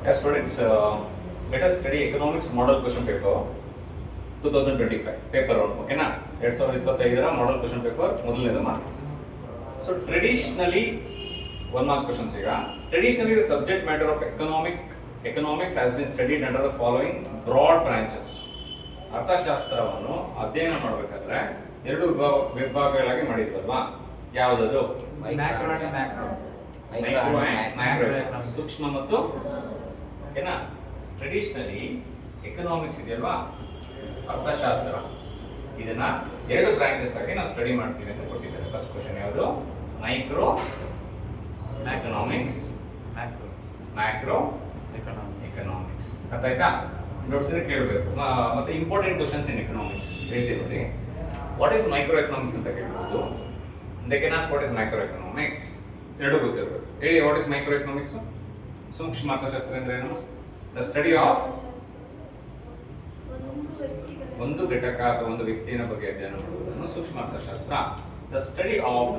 Yes, students, let us study economics model question paper 2025 paper 1. ಓಕೆನಾ 2025 model question paper ಮೊದಲನೇದಮ್ಮ. So traditionally, one marks questions ಈಗ. Traditionally, the subject matter of economics has been studied under the following broad branches. ಅರ್ಥಶಾಸ್ತ್ರವನ್ನು ಅಧ್ಯಯನ ಮಾಡಬೇಕಾದ್ರೆ ಎರಡು ವಿಭಾಗಗಳಾಗಿ ಮಾಡಿದ್ವಲ್ವಾ? ಯಾವುದದು? Micro and macro, ಸೂಕ್ಷ್ಮ ಮತ್ತು ಓಕೆನಾ. ಟ್ರೆಡಿಷನಲಿ ಎಕನಾಮಿಕ್ಸ್ ಇದೆಯಲ್ವಾ, ಅರ್ಥಶಾಸ್ತ್ರ, ಇದನ್ನ ಎರಡು ಬ್ರಾಂಚಸ್ ಆಗಿ ನಾವು ಸ್ಟಡಿ ಮಾಡ್ತೀವಿ ಅಂತ ಕೊಟ್ಟಿದ್ದಾರೆ. ಫಸ್ಟ್ ಕ್ವಶನ್ ಯಾವುದು? Micro economics, macro economics. ಅರ್ಥ ಆಯ್ತಾ? ನೋಟ್ಸಿದ್ರೆ ಕೇಳಬೇಕು. ಮತ್ತೆ ಇಂಪಾರ್ಟೆಂಟ್ ಕ್ವಶನ್ಸ್ ಇನ್ ಎಕನಾಮಿಕ್ಸ್ ಹೇಳ್ತೀವಿ ನೋಡಿ. ವಾಟ್ ಈಸ್ ಮೈಕ್ರೋ ಎಕನಾಮಿಕ್ಸ್ ಅಂತ ಕೇಳ್ಬೋದು. They can ask what is micro economics, ಎರಡು ಗೊತ್ತಿರಬೇಕು. ಹೇಳಿ, ವಾಟ್ ಈಸ್ ಮೈಕ್ರೋ ಎಕನಾಮಿಕ್ಸ್? ಸೂಕ್ಷ್ಮ ಅರ್ಥಶಾಸ್ತ್ರ ಅಂದ್ರೆ ಏನು? ದ ಸ್ಟಡಿ ಆಫ್ ಒಂದು ಘಟಕ ಅಥವಾ ಒಂದು ವ್ಯಕ್ತಿಯ ಬಗ್ಗೆ ಅಧ್ಯಯನ ಮಾಡುವುದನ್ನು ಸೂಕ್ಷ್ಮ ಅರ್ಥಶಾಸ್ತ್ರ. The study of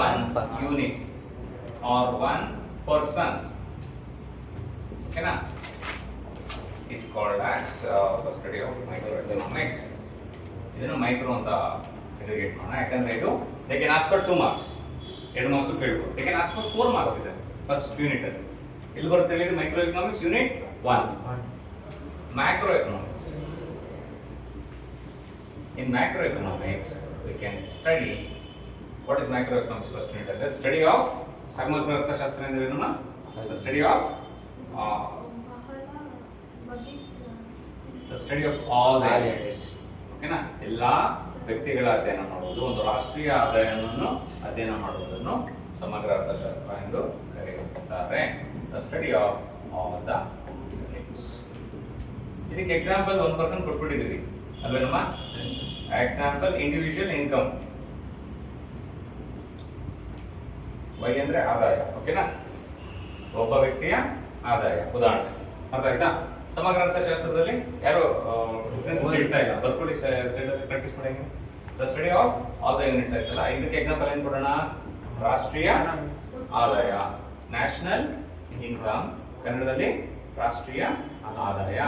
one unit or one person, ಓಕೆನಾ, is called as the study of microeconomics. ಇದನ್ನು ಮೈಕ್ರೋ ಅಂತ ಸೆಗ್ರಿಗೇಟ್ ಮಾಡೋಣ, ಯಾಕಂದ್ರೆ ಇದು they can ask for 2 marks, 2 marks ಕೇಳ್ಬೋದು. They can ask for 4 marks ಇದೆ ಫಸ್ಟ್ ಯೂನಿಟ್ ಅಲ್ಲಿ. ಇಲ್ಲಿ ಬರುತ್ತೆ ಹೇಳಿದ್ರೆ micro economics unit 1. Macro economics, in macroeconomics we can study what is macroeconomics first unit ಅಂದ್ರೆ study of ಸಮಗ್ರ ಅರ್ಥಶಾಸ್ತ್ರ ಅಂದ್ರೆ ಏನು? the study of all the units, ಓಕೆನಾ. ಎಲ್ಲಾ ವ್ಯಕ್ತಿಗಳ ಅಧ್ಯಯನ ಮಾಡುವುದು, ಒಂದು ರಾಷ್ಟ್ರೀಯ ಆದಾಯವನ್ನು ಅಧ್ಯಯನ ಮಾಡುವುದನ್ನು ಸಮಗ್ರ ಅರ್ಥಶಾಸ್ತ್ರ ಎಂದು ಕರೆಯುತ್ತಾರೆ. the study of all the units. ಇದಕ್ಕೆ ಎಕ್ಸಾಂಪಲ್ 1% ಕೊಟ್ಬಿಟ್ಟಿದ್ದೀವಿ ಅಲ್ವೇನಮ್ಮ? ಎಕ್ಸಾಂಪಲ್ ಇಂಡಿವಿಜುವಲ್ ಇನ್ಕಮ್, ವೈ ಅಂದ್ರೆ ಆದಾಯ, ಓಕೆನಾ, ಒಬ್ಬ ವ್ಯಕ್ತಿಯ ಆದಾಯ ಉದಾಹರಣೆ. ಅರ್ಥ ಆಯ್ತಾ? ಸಮಗ್ರ ಅರ್ಥಶಾಸ್ತ್ರದಲ್ಲಿ ಯಾರು ಡಿಫರೆನ್ಸಸ್ ಹೇಳ್ತಾ ಇಲ್ಲ, ಬರ್ಕೊಳ್ಳಿ, ಸೈಡ್ ಅಲ್ಲಿ ಪ್ರಾಕ್ಟೀಸ್ ಮಾಡಿ. The study of all the units ಆಯ್ತಲ್ಲ. ಇದಕ್ಕೆ ಎಕ್ಸಾಂಪಲ್ ಏನು ಕೊಡೋಣ? ರಾಷ್ಟ್ರೀಯ ಆದಾಯ, ನ್ಯಾಷನಲ್ ಇನ್ಕಮ್, ಕನ್ನಡದಲ್ಲಿ ರಾಷ್ಟ್ರೀಯ ಆದಾಯ.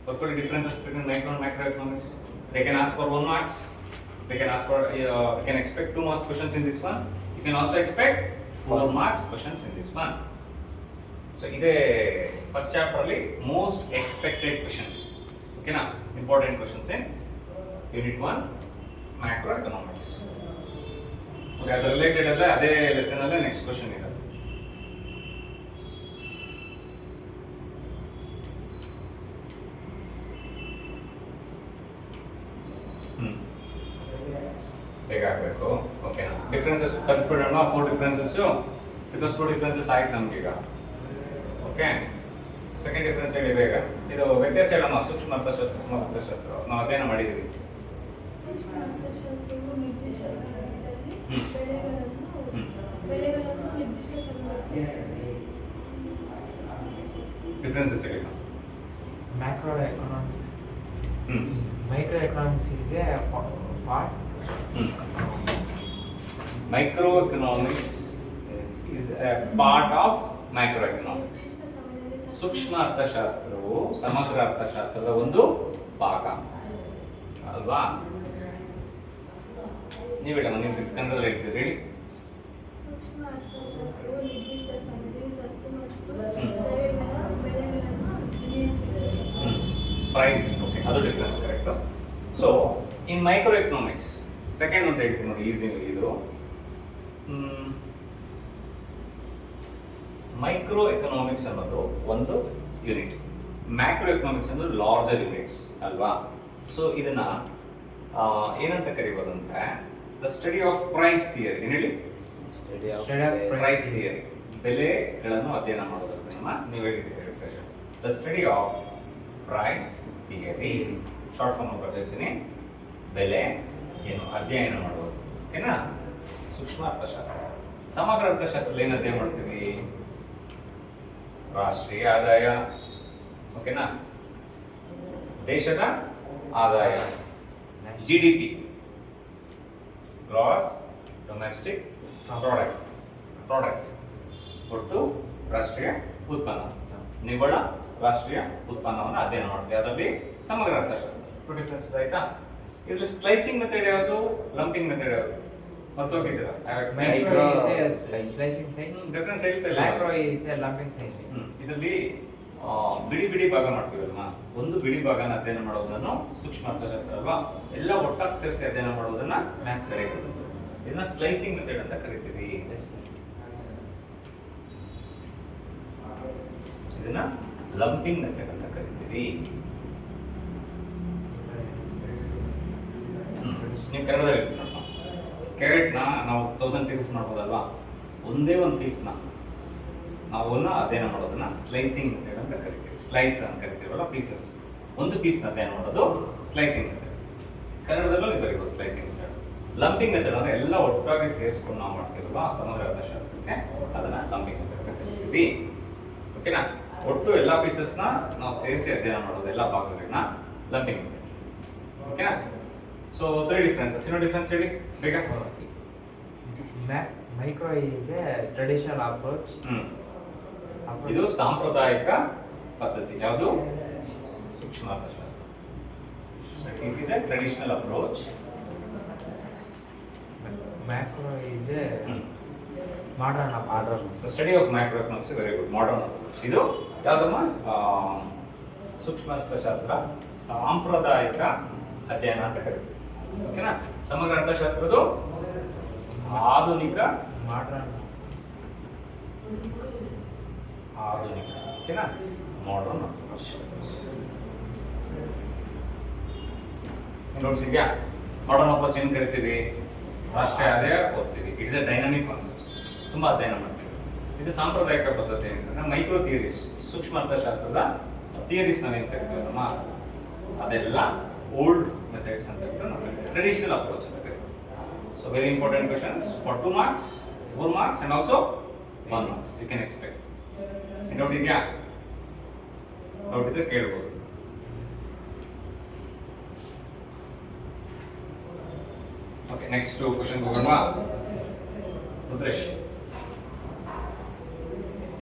What differences between micro and macroeconomics? They can ask for 1 marks. They can ask for you can expect 2 marks questions in this one. You can also expect 4 marks questions in this one. So ide first chapter alli most expected question, okay na, important questions in unit 1 macroeconomics. Okay, ಅದು related ಅದ ಅದೇ lesson ಅಲ್ಲಿ next question ಇದೆ. ಬೇಗ ಆಗಬೇಕು, ಓಕೆನಾ. Differences ಕಲ್ತ್ಬಿಡೋಣ. 4 differences, because 2 differences ಆಯ್ತು ನಮ್ಗೀಗ. Okay, second difference ಹೇಳಿ ಬೇಗ. ಇದು ವ್ಯತ್ಯಾಸ ಹೇಳೋಣ. ಸೂಕ್ಷ್ಮ ಅರ್ಥಶಾಸ್ತ್ರ, ಸಮಗ್ರ ಅರ್ಥಶಾಸ್ತ್ರ ನಾವು ಅಧ್ಯಯನ ಮಾಡಿದ್ದೀವಿ. ಸೂಕ್ಷ್ಮ ಅರ್ಥಶಾಸ್ತ್ರವು ನಿರ್ದಿಷ್ಟ ಸಮಯದಲ್ಲಿ ಬೆಲೆಗಳನ್ನು ನಿರ್ದಿಷ್ಟ ಸಮಯದಲ್ಲಿ. ಡಿಫ್ರೆನ್ಸಸ್ ಹೇಳಿ. Macroeconomics. Microeconomics is a part. Microeconomics is a part of macroeconomics. ಸೂಕ್ಷ್ಮ ಅರ್ಥಶಾಸ್ತ್ರವು ಸಮಗ್ರ ಅರ್ಥಶಾಸ್ತ್ರದ ಒಂದು ಭಾಗ ಅಲ್ವಾ? ನೀವು ಹೇಳಮ್ಮ, ನೀವು ಕನ್ನಡದಲ್ಲಿ ಹೇಳ್ತೀರಿ, ಹೇಳಿ. ಸೂಕ್ಷ್ಮ ಅರ್ಥಶಾಸ್ತ್ರವು ನಿರ್ದಿಷ್ಟ ಸಮಯದಲ್ಲಿ ಸರಕು ಮತ್ತು ಸೇವೆಗಳ ಬೆಲೆಗಳನ್ನು ನಿಯಂತ್ರಿಸುತ್ತದೆ. ಪ್ರೈಸ್, ಓಕೆ, ಅದು difference, correct. So in micro economics second ಅಂತ ಹೇಳ್ತೀನಿ ನೋಡಿ, ಈಸಿ ಇದು. ಮೈಕ್ರೋ ಎಕನಾಮಿಕ್ಸ್ ಅನ್ನೋದು ಒಂದು ಯೂನಿಟ್, ಮ್ಯಾಕ್ರೋ ಎಕನಾಮಿಕ್ಸ್ ಅನ್ನೋದು ಲಾರ್ಜರ್ ಯೂನಿಟ್ಸ್ ಅಲ್ವಾ? ಸೊ ಇದನ್ನ ಏನಂತ ಕರಿಬೋದು ಅಂದ್ರೆ the study of price theory. ಏನು ಹೇಳಿ? ಪ್ರೈಸ್ ಥಿಯರಿ, ಬೆಲೆಗಳನ್ನು ಅಧ್ಯಯನ ಮಾಡೋದಕ್ಕೆ ನೀವು ಹೇಳಿದ್ದೀರಿ. The study of price theory, short form ಬರ್ತಿರ್ತೀನಿ. ಬೆಲೆ ಏನು ಅಧ್ಯಯನ ಮಾಡೋದು, ಓಕೆನಾ. ಸೂಕ್ಷ್ಮ ಅರ್ಥಶಾಸ್ತ್ರ. ಸಮಗ್ರ ಅರ್ಥಶಾಸ್ತ್ರದಲ್ಲಿ ಏನು ಅಧ್ಯಯನ ಮಾಡ್ತೀವಿ? ರಾಷ್ಟ್ರೀಯ ಆದಾಯ, ಓಕೆನಾ, ದೇಶದ ಆದಾಯ, GDP, ಗ್ರಾಸ್ ಡೊಮೆಸ್ಟಿಕ್ ಪ್ರಾಡಕ್ಟ್, ಒಟ್ಟು ರಾಷ್ಟ್ರೀಯ ಉತ್ಪನ್ನ, ನಿವ್ವಳ ರಾಷ್ಟ್ರೀಯ ಉತ್ಪನ್ನವನ್ನು ಅಧ್ಯಯನ ಮಾಡ್ತೀವಿ. ಅದರಲ್ಲಿ ಸಮಗ್ರ ಅರ್ಥಶಾಸ್ತ್ರ ಡಿಫ್ರೆನ್ಸ್ ಆಯ್ತಾ. ಇದ್ರಲ್ಲಿ ಸ್ಲೈಸಿಂಗ್ ಮೆಥಡ್ ಯಾವುದು, ಲಂಪಿಂಗ್ ಮೆಥಡ್ ಯಾವುದು ಮರ್ತೋಗಿದ್ದೀರಾ? Micro is a slicing size. Difference ಹೇಳ್ತಾ ಇಲ್ಲ. Macro is a lumping size. ಇದರಲ್ಲಿ ಬಿಡಿ ಬಿಡಿ ಭಾಗ ಮಾಡ್ತೀವಲ್ವಾ, ಒಂದು ಬಿಡಿ ಭಾಗನ ಅಧ್ಯಯನ ಮಾಡೋದನ್ನು ಸೂಕ್ಷ್ಮ ಅರ್ಥಶಾಸ್ತ್ರ ಅಲ್ವಾ, ಎಲ್ಲ ಒಟ್ಟಾಗಿ ಸೇರಿಸಿ ಅಧ್ಯಯನ ಮಾಡೋದನ್ನ ಕರೀತೀವಿ. ಇದನ್ನ ಸ್ಲೈಸಿಂಗ್ ಮೆಥಡ್ ಅಂತ ಕರಿತೀವಿ. Yes, sir. ಇದನ್ನ ಲಂಪಿಂಗ್ ಮೆಥಡ್ ಅಂತ ಕರಿತೀವಿ. ನೀವು ಕನ್ನಡದಲ್ಲಿ ಹೇಳ್ತೀನಪ್ಪ, ಕ್ಯಾರೆಟ್ನ ನಾವು 1000 ಪೀಸಸ್ ಮಾಡ್ಬೋದಲ್ವಾ, ಒಂದೇ ಒಂದು ಪೀಸ್ನ ನಾವು ಅಧ್ಯಯನ ಮಾಡೋದನ್ನ ಸ್ಲೈಸಿಂಗ್ ಮೆಥಡ್ ಅಂತ ಕರಿತೀವಿ. ಸ್ಲೈಸ್ ಅಂತ ಕರಿತೀವಲ್ಲ ಪೀಸಸ್, ಒಂದು ಪೀಸ್ನ ಅಧ್ಯಯನ ಮಾಡೋದು ಸ್ಲೈಸಿಂಗ್ ಮೆಥಡ್. ಕನ್ನಡದಲ್ಲೂ ನೀವು ಬರೀಬೋದು ಸ್ಲೈಸಿಂಗ್ ಮೆಥಡ್. ಲಂಪಿಂಗ್ ಮೆಥಡ್ ಅಂದ್ರೆ ಎಲ್ಲ ಒಟ್ಟಾಗಿ ಸೇರಿಸ್ಕೊಂಡು ನಾವು ಮಾಡ್ತೀವಲ್ವಾ ಸಮಗ್ರ ಅರ್ಥಶಾಸ್ತ್ರಕ್ಕೆ, ಅದನ್ನ ಲಂಪಿಂಗ್ ಮೆಥಡ್ ಅಂತ ಕರಿತೀವಿ. ಓಕೆನಾ? ಒಟ್ಟು ಎಲ್ಲ ಪೀಸಸ್ನ ನಾವು ಸೇರಿಸಿ ಅಧ್ಯಯನ ಮಾಡೋದು, ಎಲ್ಲ ಭಾಗಗಳನ್ನ ಲಂಪಿಂಗ್ ಮೆಥಡ್. ಓಕೆನಾ? So 3 differences. ಇನ್ನೂ ಡಿಫ್ರೆನ್ಸ್ ಹೇಳಿ ಬೇಗ. Micro is a traditional approach. ಇದು ಸಾಂಪ್ರದಾಯಿಕ ಪದ್ಧತಿ. ಯಾವುದು? ಸೂಕ್ಷ್ಮ ಅರ್ಥಶಾಸ್ತ್ರ. It is a traditional approach. Macro is a modern approach. The study of macroeconomics is very good. Modern approach. ಇದು ಯಾವುದಮ್ಮ? ಸೂಕ್ಷ್ಮ ಅರ್ಥಶಾಸ್ತ್ರ ಸಾಂಪ್ರದಾಯಿಕ ಅಧ್ಯಯನ ಅಂತ ಕರಿತೀವಿ. ಓಕೆನಾ? ಸಮಗ್ರ ಅರ್ಥಶಾಸ್ತ್ರದ್ದು ಆಧುನಿಕ Modern. ಓಕೆನಾ? Modern approach. ನೋಟ್ಸ್ ಇದೆಯಾ? ಮಾಡರ್ನ್ ಅಪ್ರೋಚ್ ಏನು ಕರಿತೀವಿ? ರಾಷ್ಟ್ರೀಯ ಆದಾಯ ಓದ್ತೀವಿ. ಇಟ್ಸ್ ಎ ಡೈನಾಮಿಕ್ ಕಾನ್ಸೆಪ್ಟ್ಸ್, ತುಂಬ ಅಧ್ಯಯನ ಮಾಡ್ತೀವಿ. ಇದು ಸಾಂಪ್ರದಾಯಿಕ ಪದ್ಧತಿ ಅಂತಂದ್ರೆ ಮೈಕ್ರೋ ಥಿಯರೀಸ್, ಸೂಕ್ಷ್ಮ ಅರ್ಥಶಾಸ್ತ್ರದ ಥಿಯರೀಸ್ ನಾವೇನು ಕರಿತೀವಿ ನಮ್ಮ, ಅದೆಲ್ಲ ಓಲ್ಡ್ ಮೆಥಡ್ಸ್ ಅಂತ ಹೇಳ್ಬಿಟ್ಟು ನಾವು ಕರಿತೀವಿ. ಟ್ರೆಡಿಷನಲ್ ಅಪ್ರೋಚ್ ಅಂತ ಕರಿತೀವಿ. So very important questions for 2 marks, 4 marks and also 1 marks you can expect. Doubt ಇದೆಯಾ? ಡೌಟ್ ಇದ್ರೆ ಕೇಳ್ಬೋದು. ಓಕೆ, ನೆಕ್ಸ್ಟ್ ಕ್ವೆಶನ್ ಹೋಗೋಣವಾ? ರುದ್ರೇಶ್.